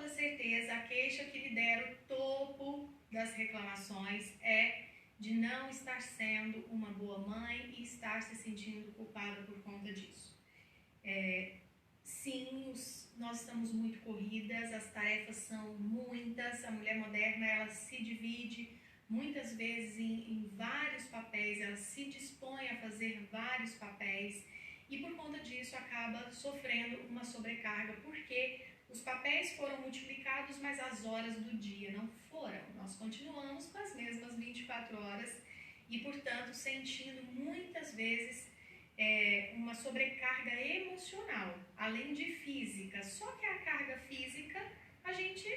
toda certeza, a queixa que lidera o topo das reclamações é de não estar sendo uma boa mãe e estar se sentindo culpada por conta disso. Sim, nós estamos muito corridas, as tarefas são muitas, a mulher moderna ela se divide muitas vezes em vários papéis, ela se dispõe a fazer vários papéis e por conta disso acaba sofrendo uma sobrecarga, porque os papéis foram multiplicados, mas as horas do dia não foram. Nós continuamos com as mesmas 24 horas e, portanto, sentindo muitas vezes uma sobrecarga emocional, além de física. Só que a carga física, a gente,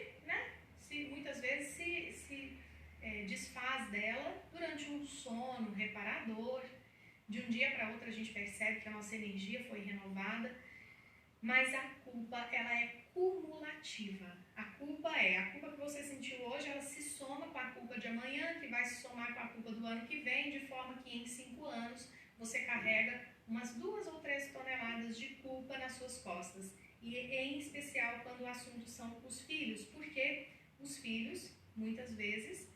muitas vezes se desfaz dela durante um sono reparador. De um dia para outro a gente percebe que a nossa energia foi renovada, mas a culpa, ela é cumulativa. A culpa que você sentiu hoje, ela se soma com a culpa de amanhã, que vai se somar com a culpa do ano que vem, de forma que em 5 anos você carrega umas 2 ou 3 toneladas de culpa nas suas costas. E em especial quando o assunto são os filhos, porque os filhos, muitas vezes,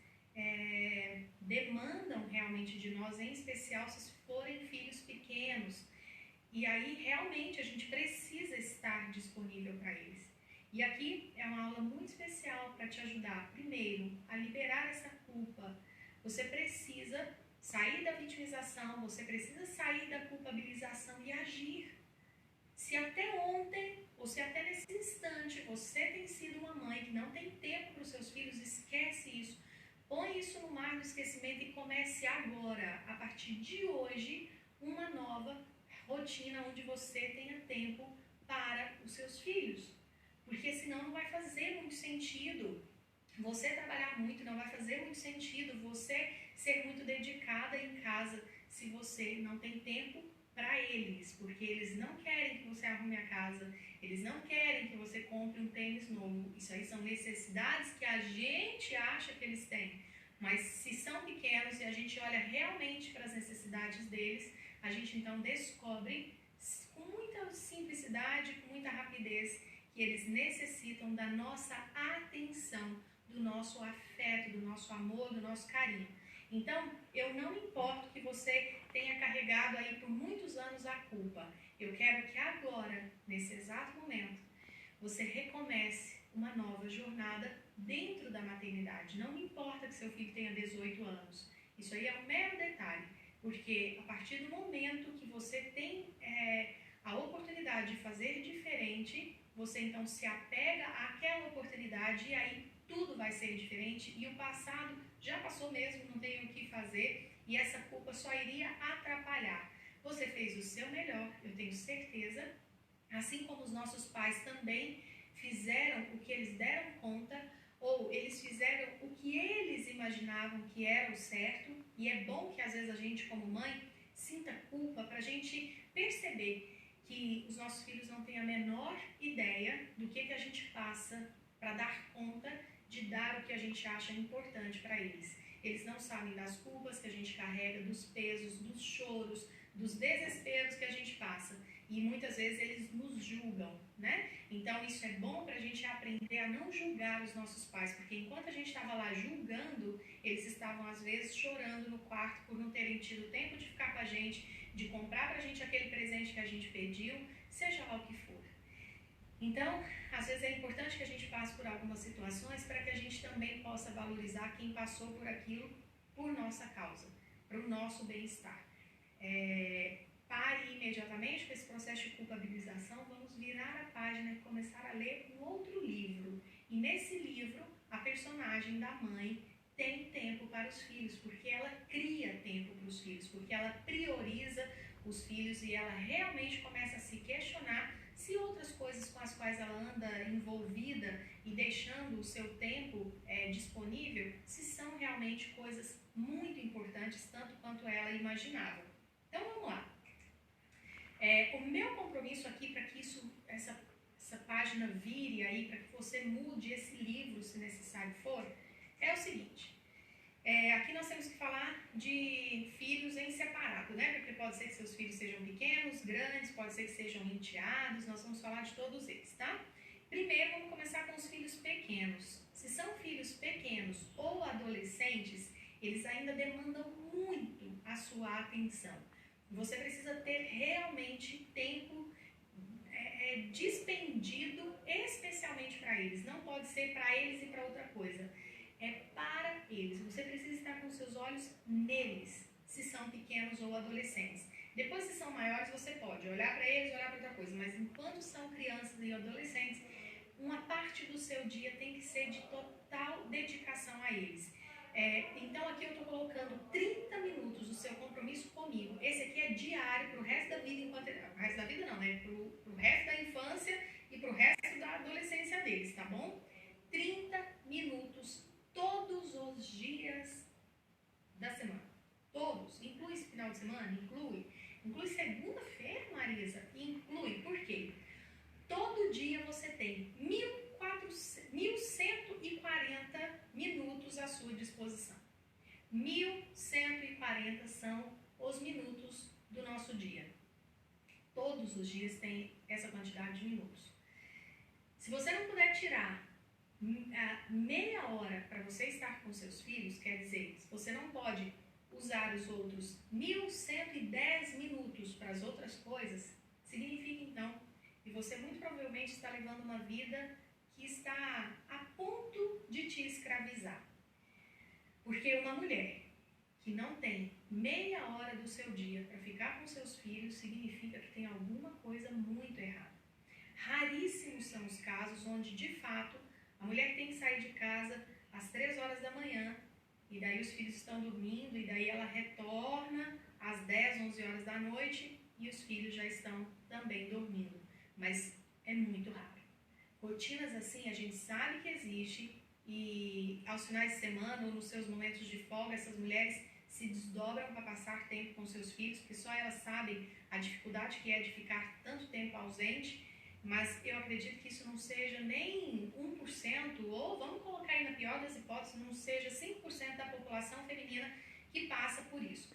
demandam realmente de nós, em especial se forem filhos pequenos. E aí, realmente, a gente precisa estar disponível para eles. E aqui é uma aula muito especial para te ajudar, primeiro, a liberar essa culpa. Você precisa sair da vitimização, você precisa sair da culpabilização e agir. Se até ontem, ou se até nesse instante, você tem sido uma mãe que não tem tempo para os seus filhos, esquece isso. Põe isso no mar do esquecimento e comece agora, a partir de hoje, uma nova rotina onde você tenha tempo para os seus filhos. Porque senão não vai fazer muito sentido você trabalhar muito, não vai fazer muito sentido você ser muito dedicada em casa se você não tem tempo para eles, porque eles não querem que você arrume a casa, eles não querem que você compre um tênis novo. Isso aí são necessidades que a gente acha que eles têm, mas se são pequenos e a gente olha realmente para as necessidades deles, a gente então descobre com muita simplicidade, com muita rapidez, que eles necessitam da nossa atenção, do nosso afeto, do nosso amor, do nosso carinho. Então, eu não importo que você tenha carregado aí por muitos anos a culpa. Eu quero que agora, nesse exato momento, você recomece uma nova jornada dentro da maternidade. Não me importa que seu filho tenha 18 anos. Isso aí é um mero detalhe. Porque a partir do momento que você tem a oportunidade de fazer diferente, você então se apega àquela oportunidade e aí tudo vai ser diferente e o passado já passou mesmo, não tem o que fazer e essa culpa só iria atrapalhar. Você fez o seu melhor, eu tenho certeza, assim como os nossos pais também fizeram o que eles deram conta, ou eles fizeram o que eles imaginavam que era o certo, e é bom que às vezes a gente como mãe sinta culpa para a gente perceber que os nossos filhos não têm a menor ideia do que a gente passa para dar conta de dar o que a gente acha importante para eles. Eles não sabem das culpas que a gente carrega, dos pesos, dos choros, dos desesperos que a gente passa. E muitas vezes eles nos julgam, né? Então isso é bom para a gente aprender a não julgar os nossos pais, porque enquanto a gente estava lá julgando, eles estavam às vezes chorando no quarto por não terem tido tempo de ficar com a gente, de comprar para a gente aquele presente que a gente pediu, seja lá o que for. Então, às vezes é importante que a gente passe por algumas situações para que a gente também possa valorizar quem passou por aquilo por nossa causa, para o nosso bem-estar. Pare imediatamente com esse processo de culpabilização, vamos virar a página e começar a ler um outro livro. E nesse livro, a personagem da mãe tem tempo para os filhos, porque ela cria tempo para os filhos, porque ela prioriza os filhos e ela realmente começa a se questionar se outras coisas com as quais ela anda envolvida e deixando o seu tempo disponível, se são realmente coisas muito importantes, tanto quanto ela imaginava. Então vamos lá. O meu compromisso aqui para que essa página vire aí, para que você mude esse livro, se necessário for, é o seguinte. Aqui nós temos que falar de filhos em separado, né? Porque pode ser que seus filhos sejam pequenos, grandes, pode ser que sejam enteados, nós vamos falar de todos eles, tá? Primeiro, vamos começar com os filhos pequenos. Se são filhos pequenos ou adolescentes, eles ainda demandam muito a sua atenção. Você precisa ter realmente tempo dispendido especialmente para eles. Não pode ser para eles e para outra coisa. É para eles. Você precisa estar com seus olhos neles, se são pequenos ou adolescentes. Depois, se são maiores, você pode olhar para eles, olhar para outra coisa. Mas enquanto são crianças e adolescentes, uma parte do seu dia tem que ser de total dedicação a eles. Então aqui eu estou colocando 30 minutos do seu compromisso comigo. Esse aqui é diário para o resto da vida, o resto da vida não, né? Para o resto da infância e para o resto da adolescência deles, tá bom? 30 minutos todos os dias da semana. Todos. Inclui esse final de semana? Inclui. Inclui segunda-feira, Marisa? Inclui. Por quê? Todo dia você tem 1.140 minutos à sua disposição. 1.140 são os minutos do nosso dia. Todos os dias tem essa quantidade de minutos. Se você não puder tirar meia hora para você estar com seus filhos, quer dizer, se você não pode usar os outros 1.110 minutos para as outras coisas, significa então que você muito provavelmente está levando uma vida que está a ponto de te escravizar. Porque uma mulher que não tem meia hora do seu dia para ficar com seus filhos, significa que tem alguma coisa muito errada. Raríssimos são os casos onde, de fato, a mulher tem que sair de casa às 3 horas da manhã, e daí os filhos estão dormindo, e daí ela retorna às 10, 11 horas da noite, e os filhos já estão também dormindo. Mas é muito raro. Rotinas assim a gente sabe que existe, e aos finais de semana ou nos seus momentos de folga, essas mulheres se desdobram para passar tempo com seus filhos, porque só elas sabem a dificuldade que é de ficar tanto tempo ausente, mas eu acredito que isso não seja nem 1%, ou vamos colocar aí na pior das hipóteses, não seja 5% da população feminina que passa por isso.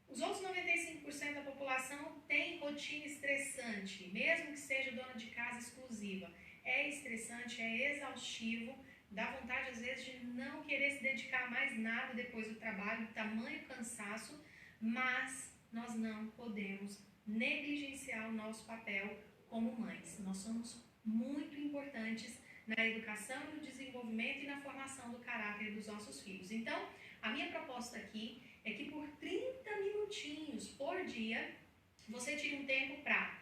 Os outros 95% da população tem rotina estressante, mesmo que seja dona de casa exclusiva. É estressante, é exaustivo, dá vontade às vezes de não querer se dedicar a mais nada depois do trabalho, tamanho cansaço, mas nós não podemos negligenciar o nosso papel como mães. Nós somos muito importantes na educação, no desenvolvimento e na formação do caráter dos nossos filhos. Então, a minha proposta aqui é que por 30 minutinhos por dia, você tire um tempo para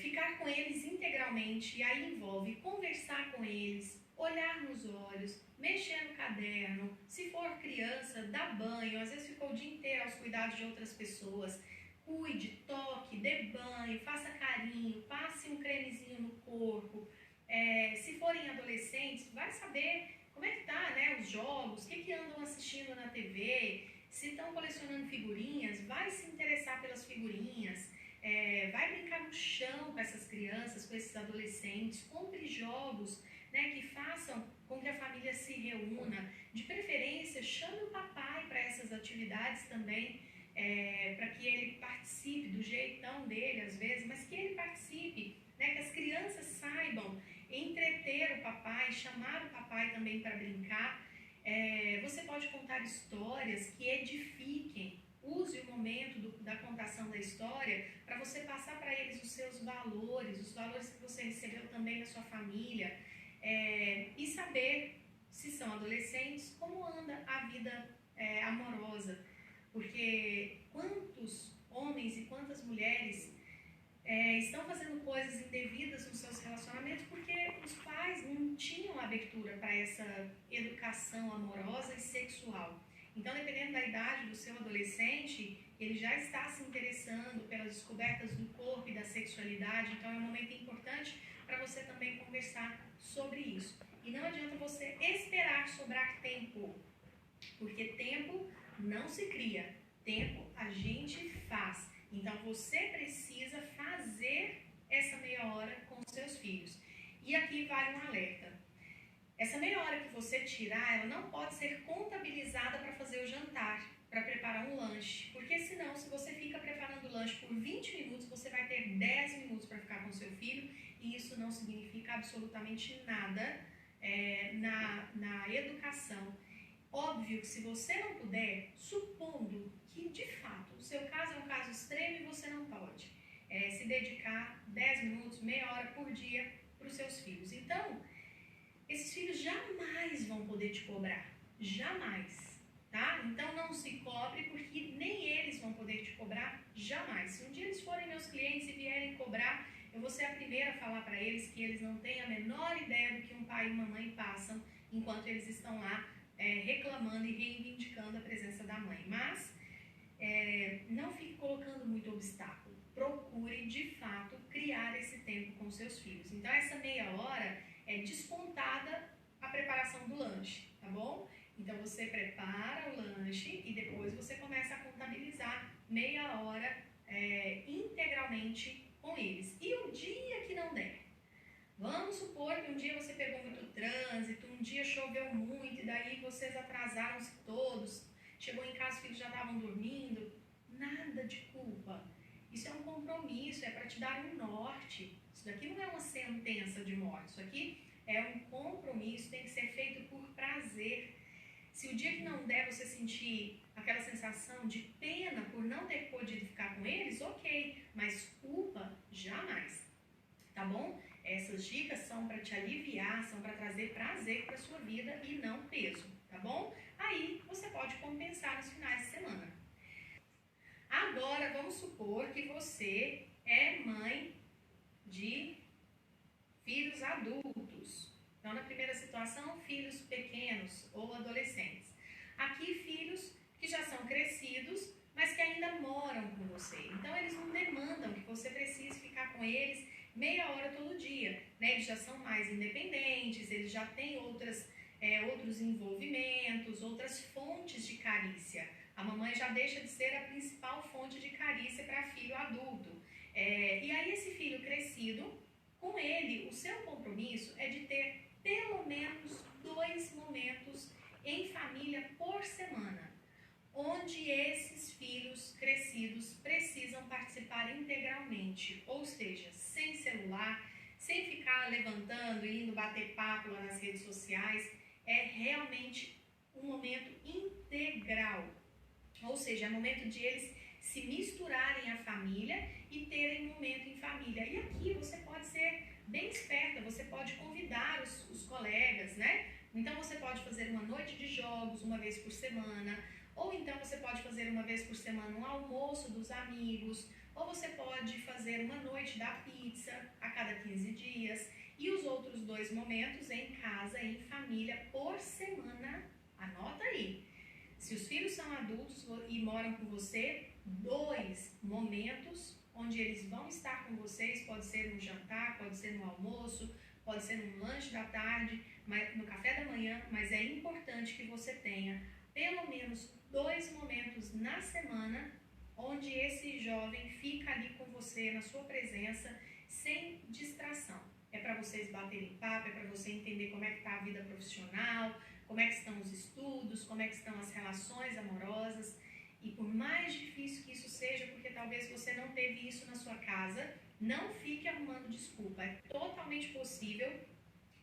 ficar com eles integralmente, e aí envolve conversar com eles, olhar nos olhos, mexer no caderno, se for criança, dar banho, às vezes ficou o dia inteiro aos cuidados de outras pessoas, cuide, toque, dê banho, faça carinho, passe um cremezinho no corpo. Se forem adolescentes, vai saber como é que tá, né, os jogos, o que andam assistindo na TV, se estão colecionando figurinhas, vai se interessar pelas figurinhas, vai brincar no chão com essas crianças, com esses adolescentes, compre jogos, né, que façam com que a família se reúna, de preferência chame o papai para essas atividades também, para que ele participe do jeitão dele às vezes, mas que ele participe, né, que as crianças saibam entreter o papai, chamar o papai também para brincar. Você pode contar histórias que edifiquem. Use o momento da contação da história para você passar para eles os seus valores, os valores que você recebeu também na sua família, e saber, se são adolescentes, como anda a vida amorosa. Porque quantos homens e quantas mulheres estão fazendo coisas indevidas nos seus relacionamentos porque os pais não tinham abertura para essa educação amorosa e sexual. Então, dependendo da idade do seu adolescente, ele já está se interessando pelas descobertas do corpo e da sexualidade, então é um momento importante para você também conversar sobre isso. E não adianta você esperar sobrar tempo, porque tempo não se cria, tempo a gente faz. Então, você precisa fazer essa meia hora com os seus filhos. E aqui vale um alerta. Essa meia hora que você tirar, ela não pode ser contabilizada para fazer o jantar, para preparar um lanche. Porque senão, se você fica preparando o lanche por 20 minutos, você vai ter 10 minutos para ficar com seu filho e isso não significa absolutamente nada na educação. Óbvio que se você não puder, supondo que de fato o seu caso é um caso extremo e você não pode se dedicar 10 minutos, meia hora por dia para os seus filhos. Então, esses filhos jamais vão poder te cobrar, jamais, tá? Então não se cobre, porque nem eles vão poder te cobrar, jamais. Se um dia eles forem meus clientes e vierem cobrar, eu vou ser a primeira a falar para eles que eles não têm a menor ideia do que um pai e uma mãe passam enquanto eles estão lá reclamando e reivindicando a presença da mãe. Mas não fique colocando muito obstáculo. Procure, de fato, criar esse tempo com seus filhos. Então, essa meia hora é descontada a preparação do lanche, tá bom? Então, você prepara o lanche e depois você começa a contabilizar meia hora integralmente com eles. E o dia que não der? Vamos supor que um dia você pegou muito trânsito, um dia choveu muito e daí vocês atrasaram-se todos, chegou em casa, os filhos já estavam dormindo. Nada de culpa. Isso é um compromisso, é para te dar um norte. Isso daqui não é uma sentença de morte, isso aqui é um compromisso, tem que ser feito por prazer. Se o dia que não der você sentir aquela sensação de pena por não ter podido ficar com eles, ok, mas culpa jamais, tá bom? Essas dicas são para te aliviar, são para trazer prazer para a sua vida e não peso, tá bom? Aí você pode compensar nos finais de semana. Agora, vamos supor que você é mãe de filhos adultos. Então, na primeira situação, filhos pequenos ou adolescentes. Aqui, filhos que já são crescidos, mas que ainda moram com você. Então, eles não demandam que você precise ficar com eles meia hora todo dia, né? Eles já são mais independentes, eles já têm outros envolvimentos, outras fontes de carícia. A mamãe já deixa de ser a principal fonte de carícia para filho adulto. E aí esse filho crescido, com ele, o seu compromisso é de ter pelo menos 2 momentos em família por semana, onde esses filhos crescidos precisam participar integralmente, ou seja, sem celular, sem ficar levantando e indo bater papo lá nas redes sociais. É realmente um momento integral, ou seja, é momento de eles se misturarem à família e terem momento em família. E aqui você pode ser bem esperta, você pode convidar os colegas, né? Então você pode fazer uma noite de jogos uma vez por semana, ou então você pode fazer uma vez por semana um almoço dos amigos, ou você pode fazer uma noite da pizza a cada 15 dias, e os outros 2 momentos em casa, em família, por semana. Anota aí. Se os filhos são adultos e moram com você, 2 momentos onde eles vão estar com vocês, pode ser no jantar, pode ser no almoço, pode ser no lanche da tarde, no café da manhã, mas é importante que você tenha pelo menos 2 momentos na semana onde esse jovem fica ali com você, na sua presença, sem distração. É para vocês baterem papo, é para você entender como é que está a vida profissional, como é que estão os estudos, como é que estão as relações amorosas. E por mais difícil que isso seja, porque talvez você não teve isso na sua casa, não fique arrumando desculpa. É totalmente possível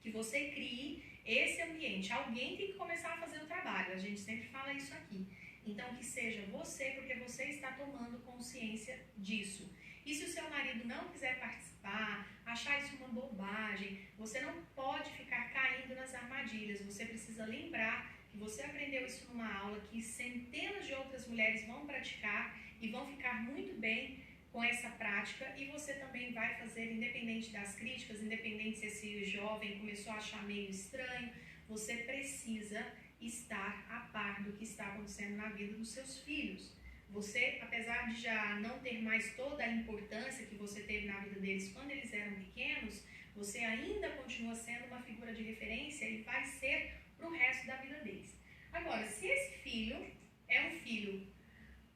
que você crie esse ambiente. Alguém tem que começar a fazer o trabalho, a gente sempre fala isso aqui. Então, que seja você, porque você está tomando consciência disso. E se o seu marido não quiser participar, achar isso uma bobagem, você não pode ficar caindo nas armadilhas. Você precisa lembrar que você aprendeu isso numa aula, que centenas de outras mulheres vão praticar e vão ficar muito bem com essa prática, e você também vai fazer, independente das críticas, independente se esse jovem começou a achar meio estranho, você precisa estar a par do que está acontecendo na vida dos seus filhos. Você, apesar de já não ter mais toda a importância que você teve na vida deles quando eles eram pequenos, você ainda continua sendo uma figura de referência e vai ser para o resto da vida deles. Agora, se esse filho é um filho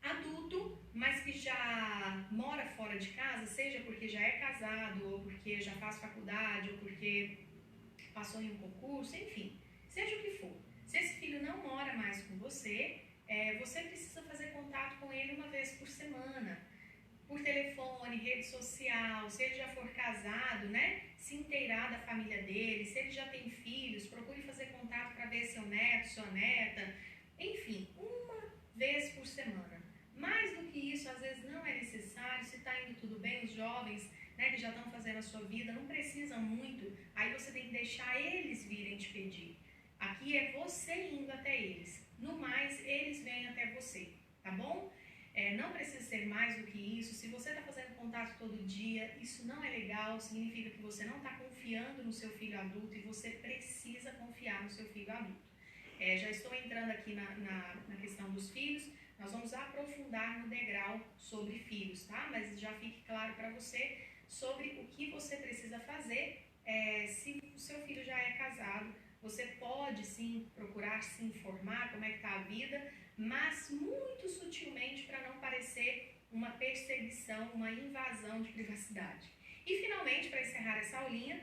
adulto, mas que já mora fora de casa, seja porque já é casado, ou porque já faz faculdade, ou porque passou em um concurso, enfim, seja o que for. Se esse filho não mora mais com você, você precisa fazer contato com ele uma vez por semana. por telefone, rede social, se ele já for casado, né? Se inteirar da família dele, se ele já tem filhos, procure fazer contato para ver seu neto, sua neta, enfim, uma vez por semana. Mais do que isso, às vezes não é necessário, se está indo tudo bem, os jovens, né, que já estão fazendo a sua vida, não precisam muito, aí você tem que deixar eles virem te pedir. Aqui é você indo até eles, no mais, eles vêm até você, tá bom? Não precisa ser mais do que isso. Se você está fazendo contato todo dia, isso não é legal, significa que você não está confiando no seu filho adulto e você precisa confiar no seu filho adulto. Já estou entrando aqui na questão dos filhos, nós vamos aprofundar no degrau sobre filhos, tá? Mas já fique claro para você sobre o que você precisa fazer se o seu filho já é casado. Você pode sim procurar se informar como é que está a vida, mas muito sutilmente para não parecer uma perseguição, uma invasão de privacidade. E finalmente, para encerrar essa aulinha,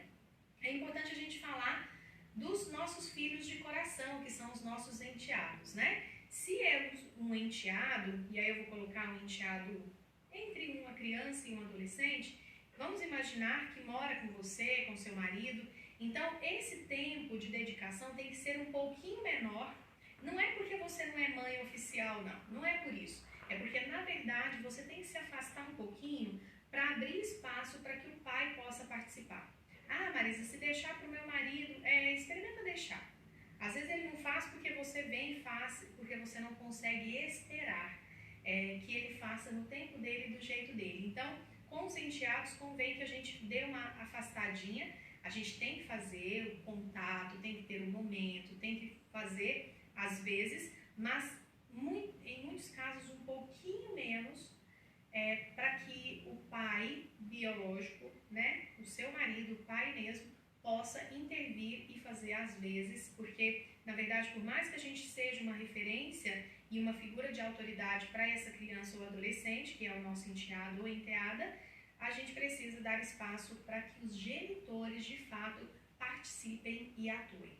é importante a gente falar dos nossos filhos de coração, que são os nossos enteados, né? Se é um enteado, e aí eu vou colocar um enteado entre uma criança e um adolescente, vamos imaginar que mora com você, com seu marido. Então, esse tempo de dedicação tem que ser um pouquinho menor. Não é porque você não é mãe oficial, não é por isso. É porque, na verdade, você tem que se afastar um pouquinho para abrir espaço para que o pai possa participar. Ah, Marisa, se deixar para o meu marido, experimenta deixar. Às vezes ele não faz porque você vem e faz, porque você não consegue esperar que ele faça no tempo dele e do jeito dele. Então, com os enteados, convém que a gente dê uma afastadinha. A gente tem que fazer o contato, tem que ter o momento, tem que fazer às vezes, mas em muitos casos um pouquinho menos, para que o pai biológico, né, o seu marido, o pai mesmo, possa intervir e fazer às vezes, porque, na verdade, por mais que a gente seja uma referência e uma figura de autoridade para essa criança ou adolescente, que é o nosso enteado ou enteada, a gente precisa dar espaço para que os genitores, de fato, participem e atuem.